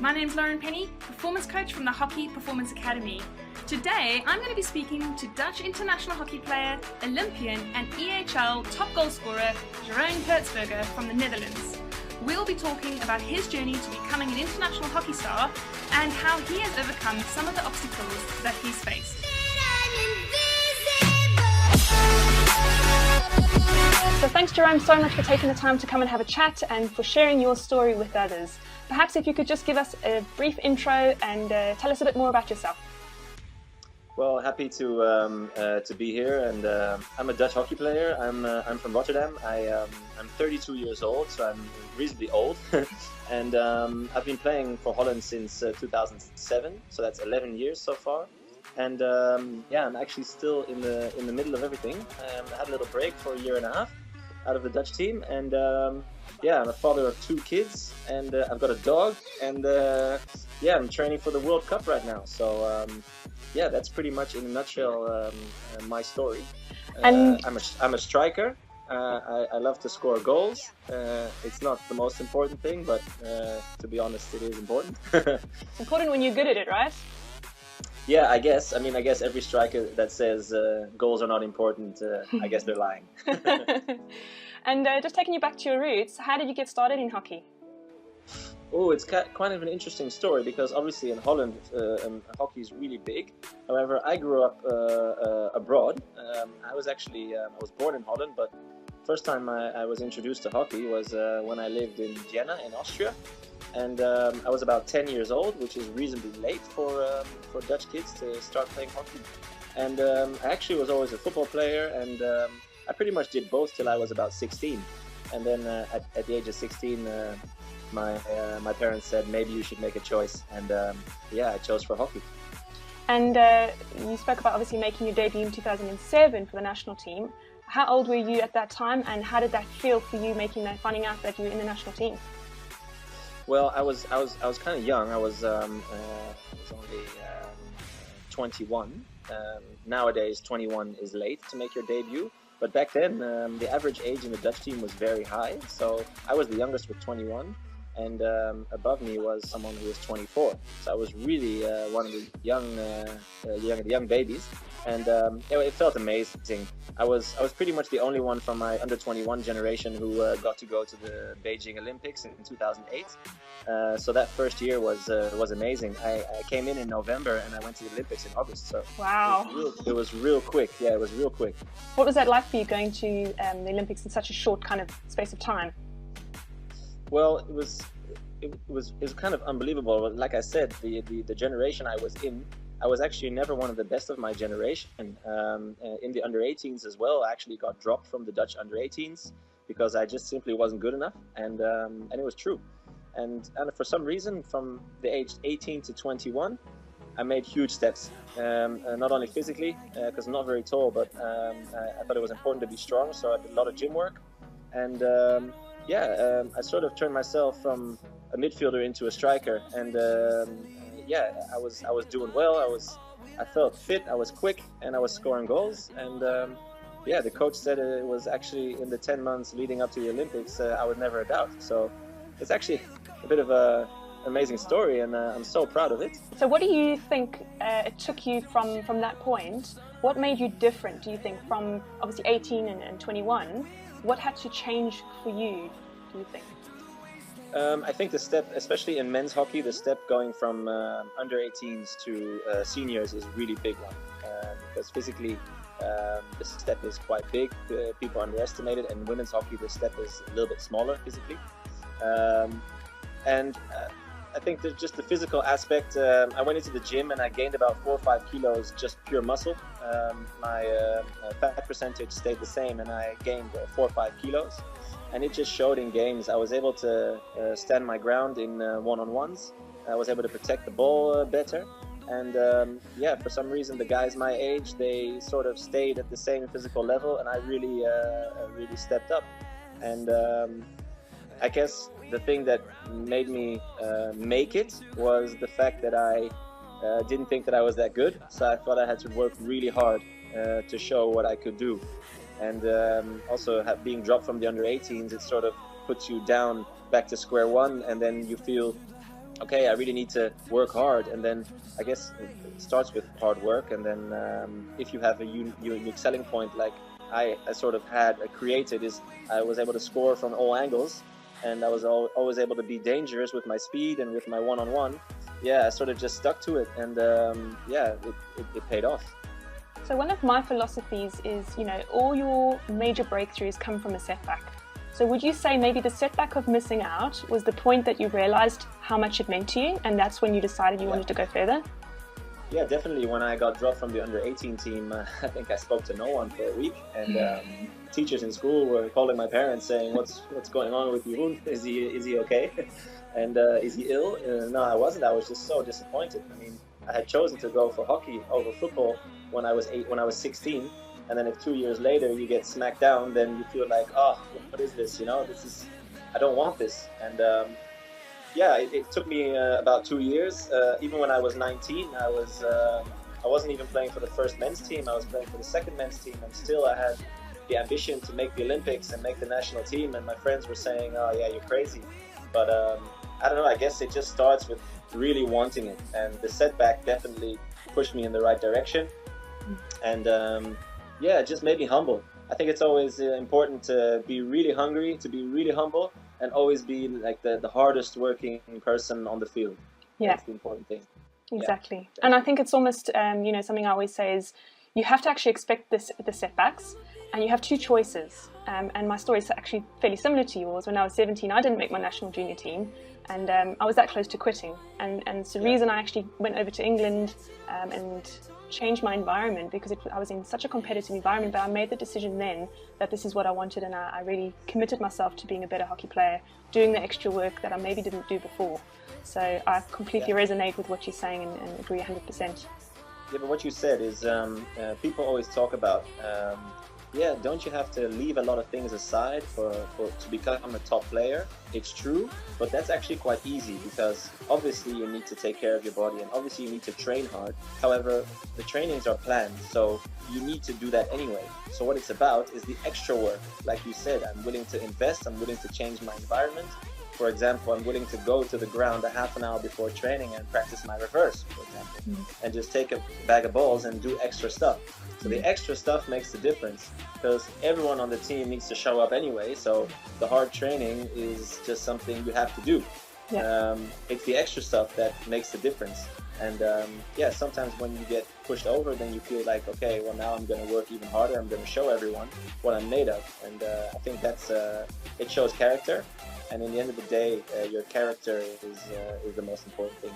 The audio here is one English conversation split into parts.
my name's Lauren Penny, performance coach from the Hockey Performance Academy. Today I'm going to be speaking to Dutch international hockey player, Olympian and EHL top goal scorer Jeroen Hertzberger from the Netherlands. We'll be talking about his journey to becoming an international hockey star and how he has overcome some of the obstacles that he's faced. So thanks Jeroen so much for taking the time to come and have a chat and for sharing your story with others. Perhaps if you could just give us a brief intro and tell us a bit more about yourself. Well, happy to be here, and I'm a Dutch hockey player. I'm from Rotterdam. I'm 32 years old, so I'm reasonably old, and I've been playing for Holland since 2007, so that's 11 years so far. And yeah, I'm actually still in the middle of everything. I had a little break for a year and a half out of the Dutch team, and yeah, I'm a father of 2 kids, and I've got a dog, and yeah, I'm training for the World Cup right now. So yeah, that's pretty much in a nutshell my story. And I'm a striker. I love to score goals. It's not the most important thing, but to be honest, it is important. it's important when you're good at it, right? Yeah, I guess. I mean, I guess every striker that says goals are not important, I guess they're lying. And just taking you back to your roots, how did you get started in hockey? Oh, it's kind of an interesting story because obviously in Holland hockey is really big. However, I grew up abroad. I was born in Holland, but first time I was introduced to hockey was when I lived in Vienna in Austria. And I was about 10 years old, which is reasonably late for Dutch kids to start playing hockey. And I actually was always a football player, and I pretty much did both till I was about 16. And then at the age of 16, my parents said maybe you should make a choice, and yeah, I chose for hockey. And you spoke about obviously making your debut in 2007 for the national team. How old were you at that time, and how did that feel for you finding out that you were in the national team? Well, I was kind of young. I was only 21. Nowadays, 21 is late to make your debut. But back then, the average age in the Dutch team was very high. So I was the youngest with 21, and above me was someone who was 24. So I was really one of the young babies, and it felt amazing. I was pretty much the only one from my under 21 generation who got to go to the Beijing Olympics in 2008. So that first year was amazing. I came in November and I went to the Olympics in August. So wow, it was real quick. Yeah, it was real quick. What was that like for you going to the Olympics in such a short kind of space of time? Well, it was kind of unbelievable. Like I said, the generation I was in, I was actually never one of the best of my generation. In the under 18s as well, I actually got dropped from the Dutch under 18s because I just simply wasn't good enough, and it was true. And for some reason, from the age 18 to 21, I made huge steps. Not only physically, because I'm not very tall, but I thought it was important to be strong, so I did a lot of gym work. And yeah, I sort of turned myself from a midfielder into a striker, and yeah, I was doing well. I felt fit, I was quick, and I was scoring goals. And yeah, the coach said it was actually in the 10 months leading up to the Olympics, I was never a doubt. So it's actually a bit of a amazing story, and I'm so proud of it. So what do you think it took you from that point? What made you different, do you think, from obviously 18 and 21? What had to change for you, do you think? I think the step, especially in men's hockey, the step going from under 18s to seniors is a really big one, because physically the step is quite big. People underestimate it, and women's hockey, the step is a little bit smaller physically. And I think that just the physical aspect, I went into the gym and I gained about 4 or 5 kilos, just pure muscle. My fat percentage stayed the same, and I gained 4 or 5 kilos. And it just showed in games. I was able to stand my ground in one-on-ones. I was able to protect the ball better. And yeah, for some reason, the guys my age, they sort of stayed at the same physical level, and I really stepped up. And I guess the thing that made me make it was the fact that I didn't think that I was that good. So I thought I had to work really hard to show what I could do. And also being dropped from the under 18s, it sort of puts you down back to square one, and then you feel okay, I really need to work hard. And then I guess it starts with hard work, and then if you have a unique selling point like I sort of had created, is I was able to score from all angles, and I was always able to be dangerous with my speed and with my one-on-one. Yeah, I sort of just stuck to it, and yeah, it paid off. So one of my philosophies is, you know, all your major breakthroughs come from a setback. So would you say maybe the setback of missing out was the point that you realized how much it meant to you, and that's when you decided you wanted to go further? Yeah, definitely. When I got dropped from the under-18 team, I think I spoke to no one for a week, and teachers in school were calling my parents saying, "What's going on with Jeroen? Is he okay? And is he ill?" No, I wasn't. I was just so disappointed. I mean, I had chosen to go for hockey over football when I was 16, and then if 2 years later you get smacked down, then you feel like, oh, what is this? You know, I don't want this. And yeah, it took me about 2 years. Even when I was 19, I wasn't even playing for the first men's team. I was playing for the second men's team, and still I had the ambition to make the Olympics and make the national team. And my friends were saying, "Oh yeah, you're crazy." But I don't know. I guess it just starts with really wanting it, and the setback definitely pushed me in the right direction. And yeah, it just made me humble. I think it's always important to be really hungry, to be really humble, and always be like the hardest working person on the field. Yeah, that's the important thing. Exactly. Yeah. And I think it's almost you know, something I always say is you have to actually expect the setbacks, and you have two choices. And my story is actually fairly similar to yours. When I was 17, I didn't make my national junior team, and I was that close to quitting. And it's the reason I actually went over to England and changed my environment, because I was in such a competitive environment. But I made the decision then that this is what I wanted, and I really committed myself to being a better hockey player, doing the extra work that I maybe didn't do before. So I completely resonate with what you're saying and agree 100%. Yeah, but what you said is people always talk about yeah, don't you have to leave a lot of things aside to become a top player? It's true, but that's actually quite easy, because obviously you need to take care of your body, and obviously you need to train hard. However, the trainings are planned, so you need to do that anyway. So what it's about is the extra work. Like you said, I'm willing to invest, I'm willing to change my environment. For example, I'm willing to go to the ground a half an hour before training and practice my reverse, for example, and just take a bag of balls and do extra stuff. So the extra stuff makes the difference, because everyone on the team needs to show up anyway. So the hard training is just something you have to do. Yeah. It's the extra stuff that makes the difference. And yeah, sometimes when you get pushed over, then you feel like, okay, well, now I'm going to work even harder. I'm going to show everyone what I'm made of. And I think that's it shows character. And in the end of the day, your character is the most important thing.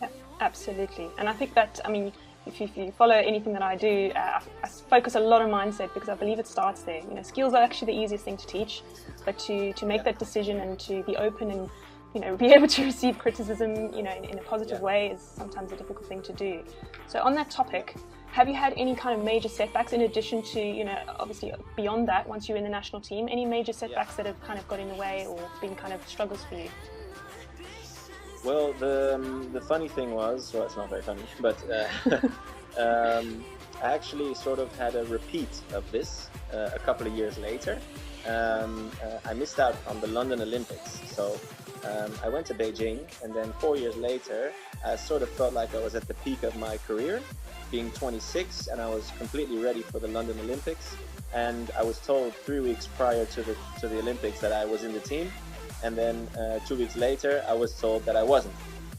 Yeah, absolutely. And I think that, I mean, if you follow anything that I do, I focus a lot on mindset, because I believe it starts there. You know, skills are actually the easiest thing to teach, but to make that decision and to be open and, you know, be able to receive criticism, you know, in a positive way is sometimes a difficult thing to do. So on that topic, have you had any kind of major setbacks in addition to, you know, obviously beyond that, once you're in the national team, any major setbacks that have kind of got in the way or been kind of struggles for you? Well, the funny thing was, well, it's not very funny, but I actually sort of had a repeat of this a couple of years later. I missed out on the London Olympics, so I went to Beijing, and then 4 years later, I sort of felt like I was at the peak of my career, being 26, and I was completely ready for the London Olympics. And I was told 3 weeks prior to the Olympics that I was in the team, and then 2 weeks later, I was told that I wasn't.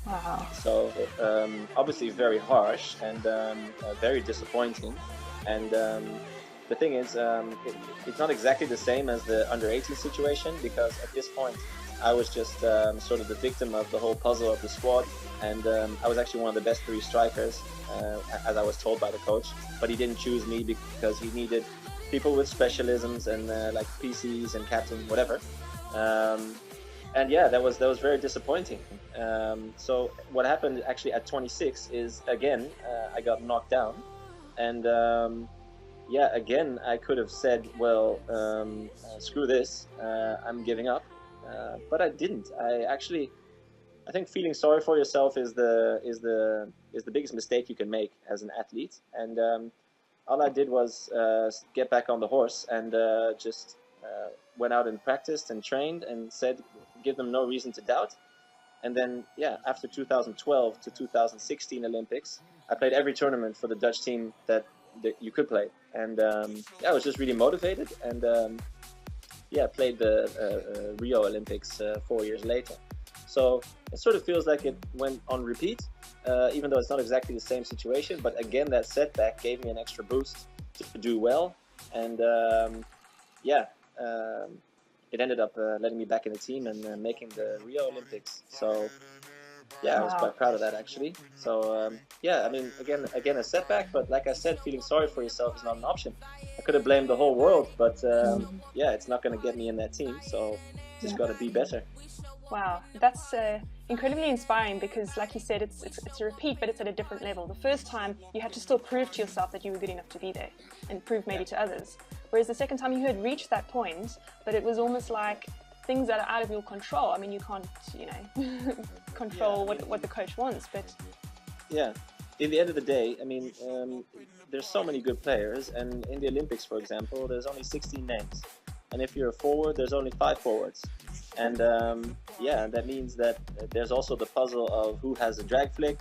Wow. So obviously very harsh and very disappointing. And the thing is, it's not exactly the same as the under-18 situation, because at this point, I was just sort of the victim of the whole puzzle of the squad, and I was actually one of the best 3 strikers, as I was told by the coach. But he didn't choose me because he needed people with specialisms and like PCs and captain, whatever. And yeah, that was very disappointing. So what happened actually at 26 is, again, I got knocked down, and yeah, again, I could have said, well, screw this, I'm giving up. But I didn't. I think feeling sorry for yourself is the biggest mistake you can make as an athlete. And all I did was get back on the horse and just went out and practiced and trained and said, give them no reason to doubt. And then, yeah, after 2012 to 2016 Olympics, I played every tournament for the Dutch team that you could play. And yeah, I was just really motivated. And yeah, played the Rio Olympics 4 years later. So it sort of feels like it went on repeat, even though it's not exactly the same situation. But again, that setback gave me an extra boost to do well. And yeah, it ended up letting me back in the team and making the Rio Olympics. So yeah, I was quite proud of that actually. So yeah, I mean, again, a setback, but like I said, feeling sorry for yourself is not an option. I could have blamed the whole world, but yeah, it's not going to get me in that team. So just got to be better. Wow, that's incredibly inspiring because, like you said, it's a repeat, but it's at a different level. The first time you had to still prove to yourself that you were good enough to be there and prove maybe to others. Whereas the second time you had reached that point, but it was almost like things that are out of your control. I mean, you can't, you know, control what the coach wants, but... Yeah, in the end of the day, I mean, there's so many good players, and in the Olympics, for example, there's only 16 names. And if you're a forward, there's only 5 forwards. And yeah, that means that there's also the puzzle of who has a drag flick,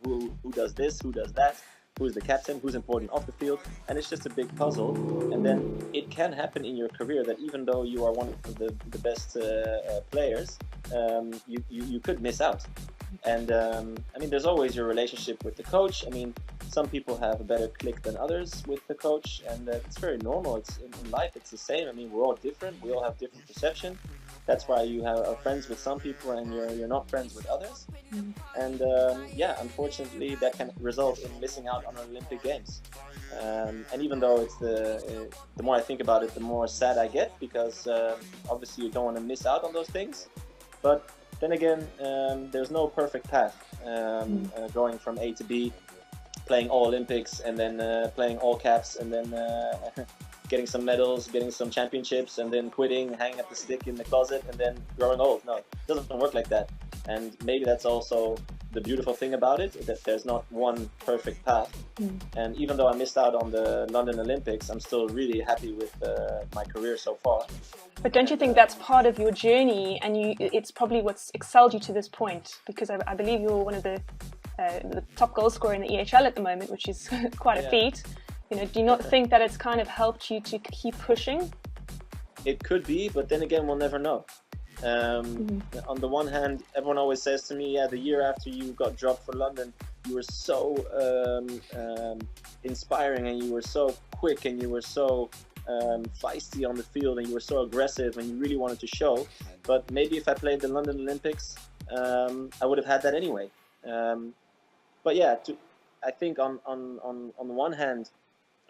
who does this, who does that, who's the captain, who's important off the field, and it's just a big puzzle. And then it can happen in your career that even though you are one of the best players, you could miss out. And I mean, there's always your relationship with the coach. I mean, some people have a better click than others with the coach, and it's very normal. It's in life, it's the same. I mean, we're all different. We all have different perception. That's why you are friends with some people and you're not friends with others. And yeah, unfortunately, that can result in missing out on Olympic Games. And even though it's the more I think about it, the more sad I get, because obviously you don't want to miss out on those things. But then again, there's no perfect path going from A to B, playing all Olympics and then playing all caps and then getting some medals, getting some championships, and then quitting, hanging up the stick in the closet, and then growing old. No, it doesn't work like that. And maybe that's also the beautiful thing about it, that there's not one perfect path. And even though I missed out on the London Olympics, I'm still really happy with my career so far. But don't you think that's part of your journey, and it's probably what's excelled you to this point? Because I believe you're one of the top goal scorer in the EHL at the moment, which is quite a feat. You know, do you not think that it's kind of helped you to keep pushing? It could be, but then again, we'll never know. On the one hand, everyone always says to me, yeah, the year after you got dropped for London, you were so inspiring, and you were so quick, and you were so feisty on the field, and you were so aggressive, and you really wanted to show. But maybe if I played the London Olympics, I would have had that anyway. But yeah, I think on the one hand,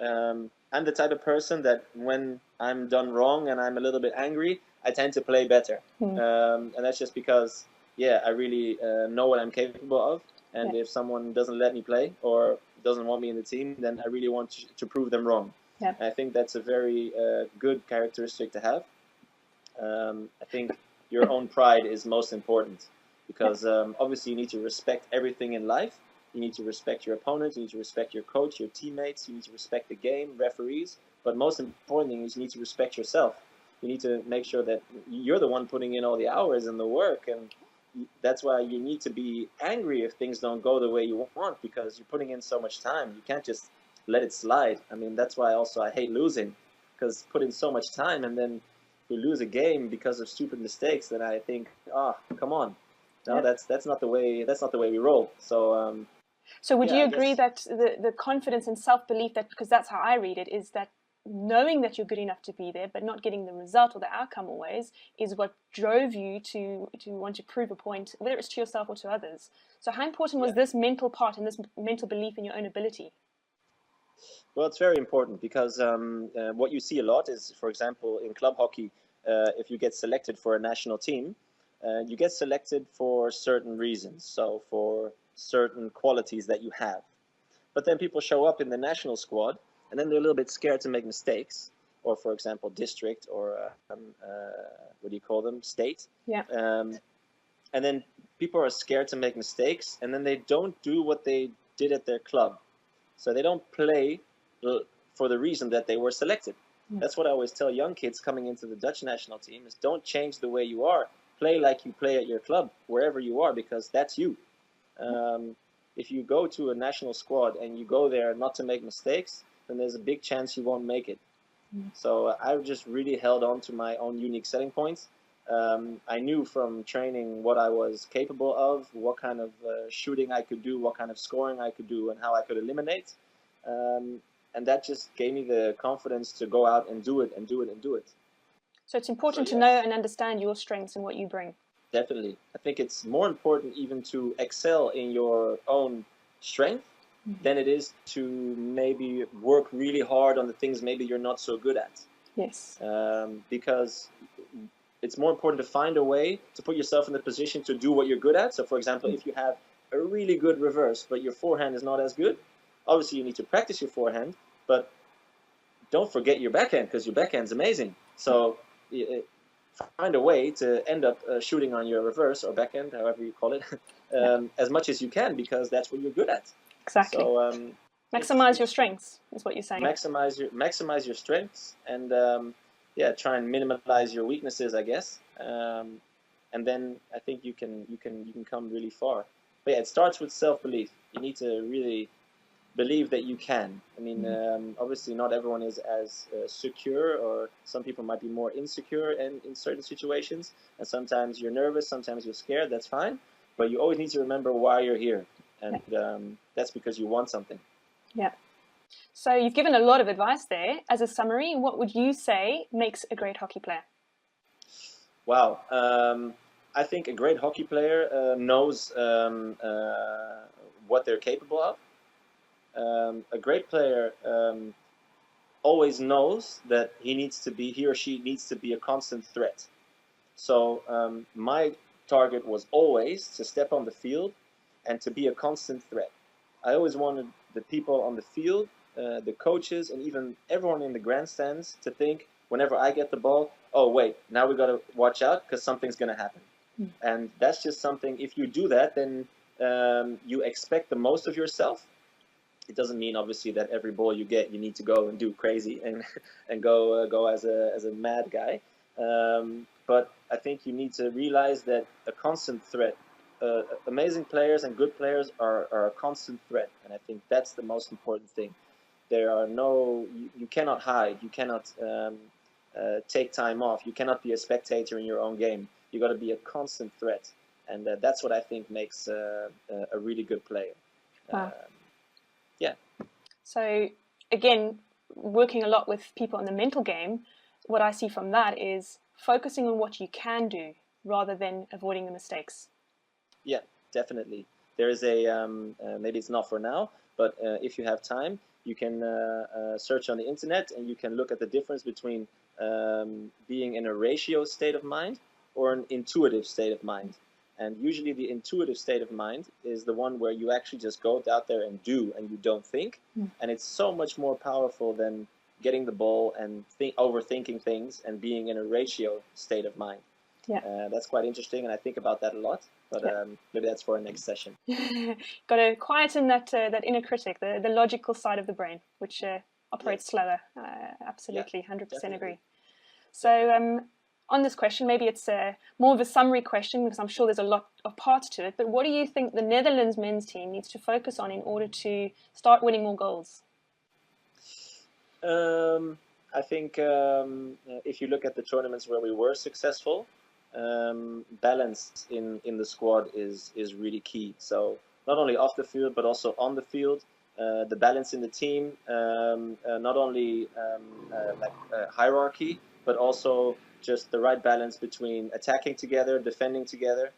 I'm the type of person that when I'm done wrong and I'm a little bit angry, I tend to play better. And that's just because, yeah, I really know what I'm capable of. And if someone doesn't let me play or doesn't want me in the team, then I really want to prove them wrong. And I think that's a very good characteristic to have. I think your own pride is most important, because obviously you need to respect everything in life. You need to respect your opponents, you need to respect your coach, your teammates, you need to respect the game, referees, but most important thing is you need to respect yourself. You need to make sure that you're the one putting in all the hours and the work, and that's why you need to be angry if things don't go the way you want, because you're putting in so much time. You can't just let it slide. I mean, that's why also I hate losing, because put in so much time and then you lose a game because of stupid mistakes, then I think, come on. No, that's not the way we roll. So would you agree that the confidence and self-belief, that, because that's how I read it, is that knowing that you're good enough to be there but not getting the result or the outcome always is what drove you to want to prove a point, whether it's to yourself or to others? So how important was this mental part and this mental belief in your own ability? Well, it's very important, because what you see a lot is, for example, in club hockey, if you get selected for a national team, you get selected for certain reasons, so for certain qualities that you have. But then people show up in the national squad, and then they're a little bit scared to make mistakes, or for example, district, or what do you call them, state. And then people are scared to make mistakes, and then they don't do what they did at their club. So they don't play for the reason that they were selected. That's what I always tell young kids coming into the Dutch national team, is don't change the way you are. play like you play at your club, wherever you are, because that's you. If you go to a national squad and you go there not to make mistakes, then there's a big chance you won't make it. So I've just really held on to my own unique selling points. I knew from training what I was capable of, what kind of shooting I could do, what kind of scoring I could do, and how I could eliminate. And that just gave me the confidence to go out and do it and do it and do it. So it's important to know and understand your strengths and what you bring. Definitely. I think it's more important even to excel in your own strength than it is to maybe work really hard on the things maybe you're not so good at. Yes. Because it's more important to find a way to put yourself in the position to do what you're good at. So, for example, if you have a really good reverse, but your forehand is not as good, obviously you need to practice your forehand, but don't forget your backhand, because your backhand's amazing. So find a way to end up shooting on your reverse or backhand, however you call it, as much as you can, because that's what you're good at. Exactly. So maximize your strengths is what you're saying. Maximize your strengths, and try and minimize your weaknesses, I guess. And then I think you can come really far. But yeah, it starts with self-belief. You need to really believe that you can. I mean, obviously not everyone is as secure, or some people might be more insecure in certain situations. And sometimes you're nervous, sometimes you're scared. That's fine. But you always need to remember why you're here. And that's because you want something. Yeah. So you've given a lot of advice there. As a summary, what would you say makes a great hockey player? Wow. I think a great hockey player knows what they're capable of. A great player always knows that he or she needs to be a constant threat. So my target was always to step on the field and to be a constant threat. I always wanted the people on the field, the coaches, and even everyone in the grandstands to think, whenever I get the ball, oh wait, now we got to watch out because something's going to happen. And that's just something, if you do that, then you expect the most of yourself. It doesn't mean, obviously, that every ball you get, you need to go and do crazy and go as a mad guy. But I think you need to realize that a constant threat, amazing players and good players are a constant threat. And I think that's the most important thing. There are you cannot hide. You cannot take time off. You cannot be a spectator in your own game. You got to be a constant threat. And that's what I think makes a really good player. Wow. Yeah. So again, working a lot with people in the mental game, what I see from that is focusing on what you can do rather than avoiding the mistakes. Yeah, definitely. There is maybe it's not for now, but if you have time, you can search on the internet and you can look at the difference between being in a ratio state of mind or an intuitive state of mind. And usually the intuitive state of mind is the one where you actually just go out there and do, and you don't think. And it's so much more powerful than getting the ball and overthinking things and being in a ratio state of mind. Yeah. That's quite interesting, and I think about that a lot. But maybe that's for our next session. Got to quieten that inner critic, the logical side of the brain, which operates slower. Absolutely, 100% definitely. agree. So on this question, maybe it's more of a summary question, because I'm sure there's a lot of parts to it, but what do you think the Netherlands men's team needs to focus on in order to start winning more goals? I think if you look at the tournaments where we were successful, balance in the squad is really key. So not only off the field, but also on the field, the balance in the team, not only hierarchy, but also just the right balance between attacking together, defending together.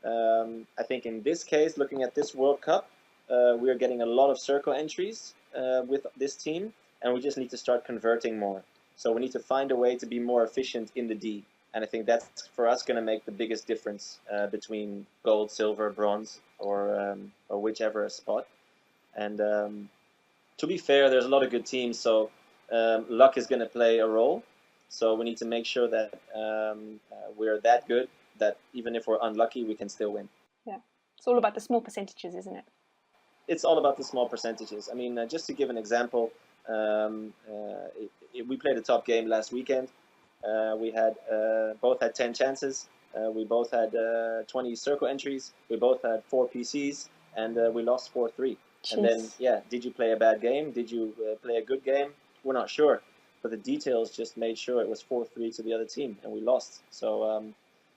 I think in this case, looking at this World Cup, we are getting a lot of circle entries with this team, and we just need to start converting more. So we need to find a way to be more efficient in the D. And I think that's, for us, going to make the biggest difference between gold, silver, bronze, or whichever spot. And to be fair, there's a lot of good teams, so luck is going to play a role. So we need to make sure that we're that good that even if we're unlucky, we can still win. Yeah, it's all about the small percentages, isn't it? It's all about the small percentages. I mean, just to give an example, we played a top game last weekend. We had both had 10 chances. We both had 20 circle entries. We both had 4 PCs, and we lost 4-3. And then, yeah, did you play a bad game? Did you play a good game? We're not sure. But the details just made sure it was 4-3 to the other team, and we lost. So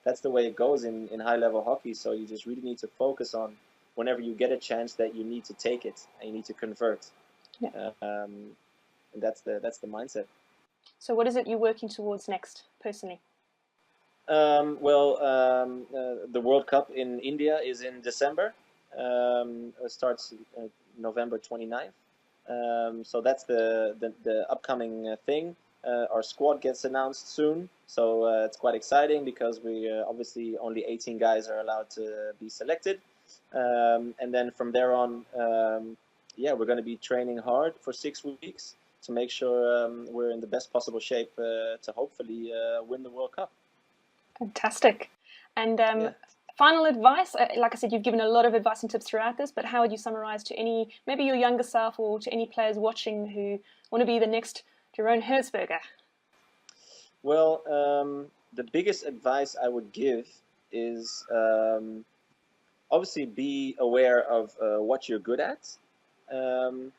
that's the way it goes in high-level hockey. So you just really need to focus on whenever you get a chance that you need to take it and you need to convert. Yeah. And that's the mindset. So what is it you're working towards next, personally? The World Cup in India is in December. It starts November 29th. So that's the upcoming thing. Our squad gets announced soon, so it's quite exciting because we obviously only 18 guys are allowed to be selected. And then from there on, we're going to be training hard for 6 weeks to make sure we're in the best possible shape to hopefully win the World Cup. Fantastic. And final advice, like I said, you've given a lot of advice and tips throughout this, but how would you summarize to maybe your younger self or to any players watching who want to be the next Jeroen Hertzberger? Well, the biggest advice I would give is obviously be aware of what you're good at. And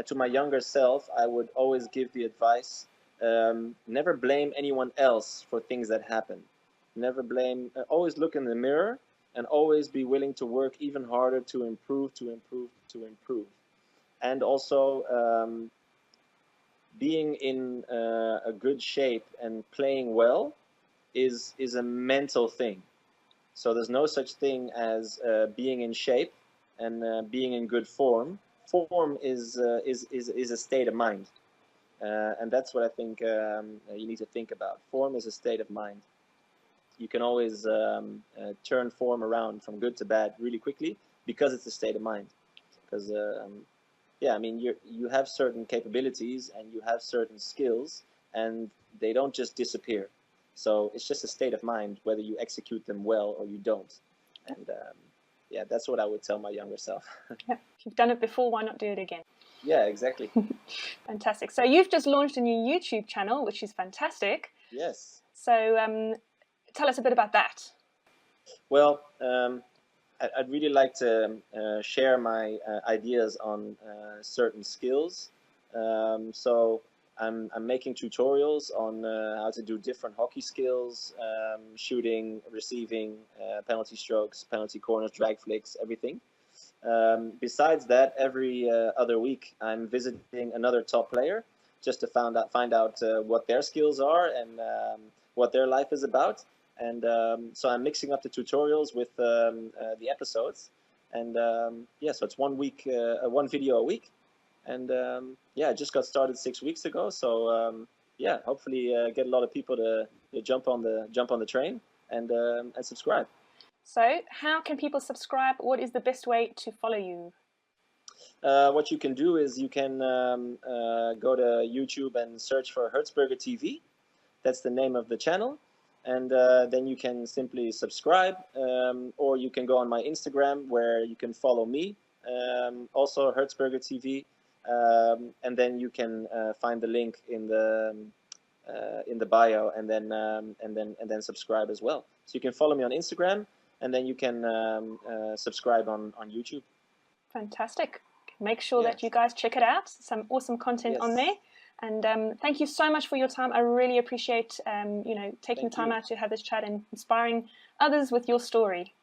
to my younger self, I would always give the advice, never blame anyone else for things that happen. Never blame, always look in the mirror and always be willing to work even harder to improve. And also being in a good shape and playing well is a mental thing. So there's no such thing as being in shape and being in good form. Form is a state of mind. And that's what I think you need to think about. Form is a state of mind. You can always turn form around from good to bad really quickly because it's a state of mind. Because, you have certain capabilities and you have certain skills and they don't just disappear. So it's just a state of mind whether you execute them well or you don't. And that's what I would tell my younger self. Yeah. If you've done it before, why not do it again? Yeah, exactly. Fantastic. So you've just launched a new YouTube channel, which is fantastic. Yes. So tell us a bit about that. Well, I'd really like to share my ideas on certain skills. So I'm making tutorials on how to do different hockey skills, shooting, receiving, penalty strokes, penalty corners, drag flicks, everything. Besides that, every other week I'm visiting another top player just to find out what their skills are and what their life is about. And so I'm mixing up the tutorials with the episodes. And so it's 1 week, one video a week. And I just got started 6 weeks ago. So hopefully get a lot of people to jump on the train and subscribe. So how can people subscribe? What is the best way to follow you? What you can do is you can go to YouTube and search for Hertzberger TV. That's the name of the channel. And then you can simply subscribe, or you can go on my Instagram where you can follow me, also Hertzberger TV, and then you can find the link in the bio, and then subscribe as well. So you can follow me on Instagram, and then you can subscribe on YouTube. Fantastic. Make sure that you guys check it out. Some awesome content on there. And thank you so much for your time. I really appreciate taking time out to have this chat and inspiring others with your story.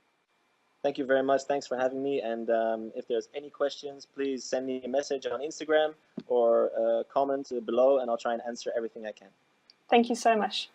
Thank you very much. Thanks for having me. And if there's any questions, please send me a message on Instagram or comment below, and I'll try and answer everything I can. Thank you so much.